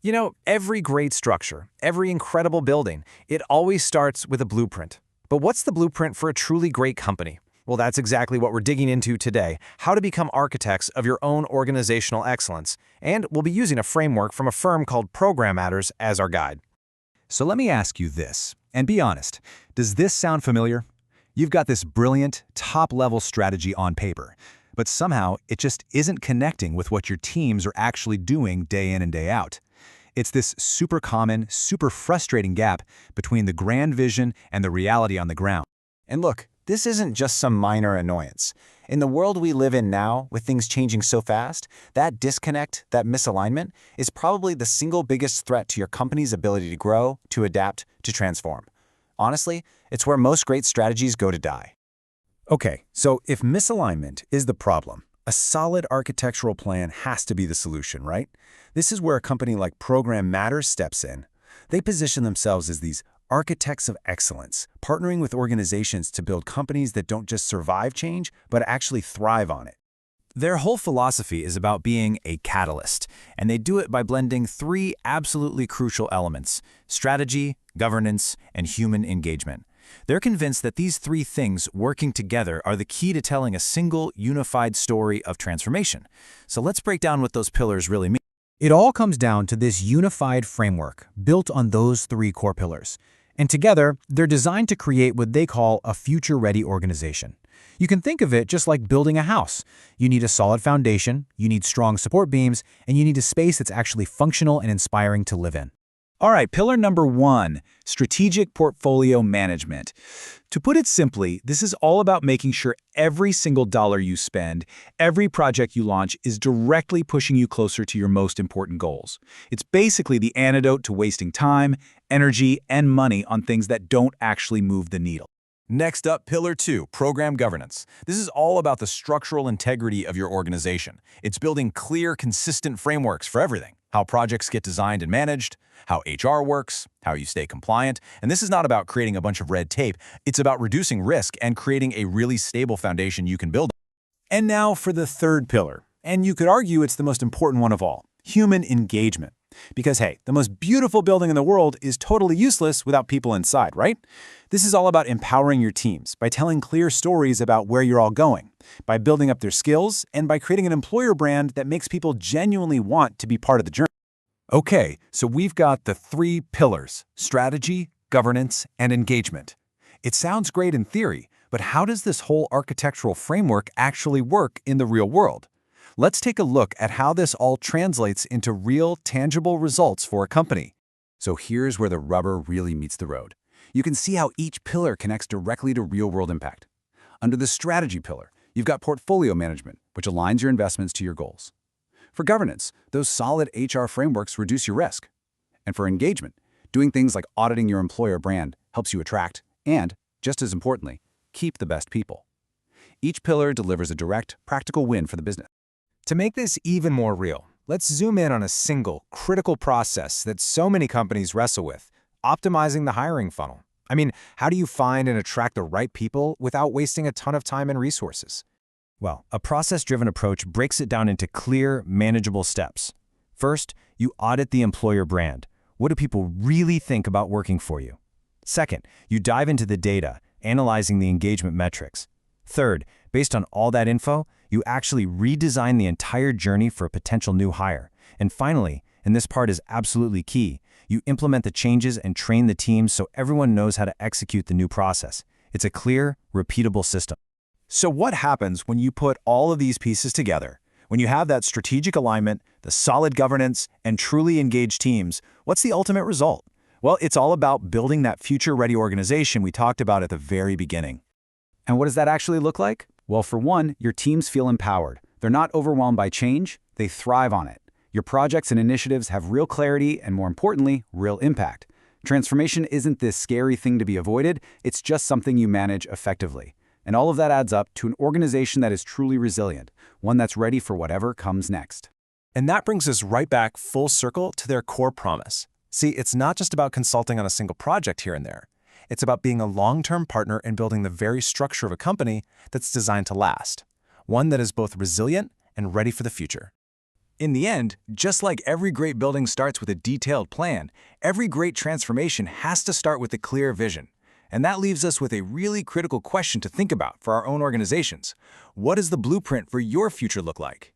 You know, every great structure, every incredible building, it always starts with a blueprint. But what's the blueprint for a truly great company? Well, that's exactly what we're digging into today, how to become architects of your own organizational excellence. And we'll be using a framework from a firm called Program Matters as our guide. So let me ask you this, and be honest, does this sound familiar? You've got this brilliant, top-level strategy on paper, but somehow it just isn't connecting with what your teams are actually doing day in and day out. It's this super common, super frustrating gap between the grand vision and the reality on the ground. And look, this isn't just some minor annoyance. In the world we live in now, with things changing so fast, that disconnect, that misalignment, is probably the single biggest threat to your company's ability to grow, to adapt, to transform. Honestly, it's where most great strategies go to die. Okay, so if misalignment is the problem, a solid architectural plan has to be the solution, right? This is where a company like Program Matters steps in. They position themselves as these architects of excellence, partnering with organizations to build companies that don't just survive change, but actually thrive on it. Their whole philosophy is about being a catalyst, and they do it by blending three absolutely crucial elements: strategy, governance, and human engagement. They're convinced that these three things working together are the key to telling a single, unified story of transformation. So let's break down what those pillars really mean. It all comes down to this unified framework built on those three core pillars. And together, they're designed to create what they call a future-ready organization. You can think of it just like building a house. You need a solid foundation, you need strong support beams, and you need a space that's actually functional and inspiring to live in. All right, pillar number 1, strategic portfolio management. To put it simply, this is all about making sure every single dollar you spend, every project you launch is directly pushing you closer to your most important goals. It's basically the antidote to wasting time, energy, and money on things that don't actually move the needle. Next up, Pillar 2, Program Governance. This is all about the structural integrity of your organization. It's building clear, consistent frameworks for everything: how projects get designed and managed, how HR works, how you stay compliant. And this is not about creating a bunch of red tape. It's about reducing risk and creating a really stable foundation you can build on. And now for the third pillar. And you could argue it's the most important one of all: human engagement. Because hey, the most beautiful building in the world is totally useless without people inside, right? This is all about empowering your teams by telling clear stories about where you're all going, by building up their skills, and by creating an employer brand that makes people genuinely want to be part of the journey. Okay, so we've got the three pillars: strategy, governance, and engagement. It sounds great in theory, but how does this whole architectural framework actually work in the real world? Let's take a look at how this all translates into real, tangible results for a company. So here's where the rubber really meets the road. You can see how each pillar connects directly to real-world impact. Under the strategy pillar, you've got portfolio management, which aligns your investments to your goals. For governance, those solid HR frameworks reduce your risk. And for engagement, doing things like auditing your employer brand helps you attract and, just as importantly, keep the best people. Each pillar delivers a direct, practical win for the business. To make this even more real, let's zoom in on a single, critical process that so many companies wrestle with: optimizing the hiring funnel. I mean, how do you find and attract the right people without wasting a ton of time and resources? Well, a process-driven approach breaks it down into clear, manageable steps. First, you audit the employer brand. What do people really think about working for you? Second, you dive into the data, analyzing the engagement metrics. Third, based on all that info, you actually redesign the entire journey for a potential new hire. And finally, and this part is absolutely key, you implement the changes and train the team so everyone knows how to execute the new process. It's a clear, repeatable system. So what happens when you put all of these pieces together? When you have that strategic alignment, the solid governance, and truly engaged teams, what's the ultimate result? Well, it's all about building that future-ready organization we talked about at the very beginning. And what does that actually look like? Well, for one, your teams feel empowered. They're not overwhelmed by change, they thrive on it. Your projects and initiatives have real clarity and, more importantly, real impact. Transformation isn't this scary thing to be avoided, it's just something you manage effectively. And all of that adds up to an organization that is truly resilient, one that's ready for whatever comes next. And that brings us right back full circle to their core promise. See, it's not just about consulting on a single project here and there. It's about being a long-term partner in building the very structure of a company that's designed to last, one that is both resilient and ready for the future. In the end, just like every great building starts with a detailed plan, every great transformation has to start with a clear vision. And that leaves us with a really critical question to think about for our own organizations. What does the blueprint for your future look like?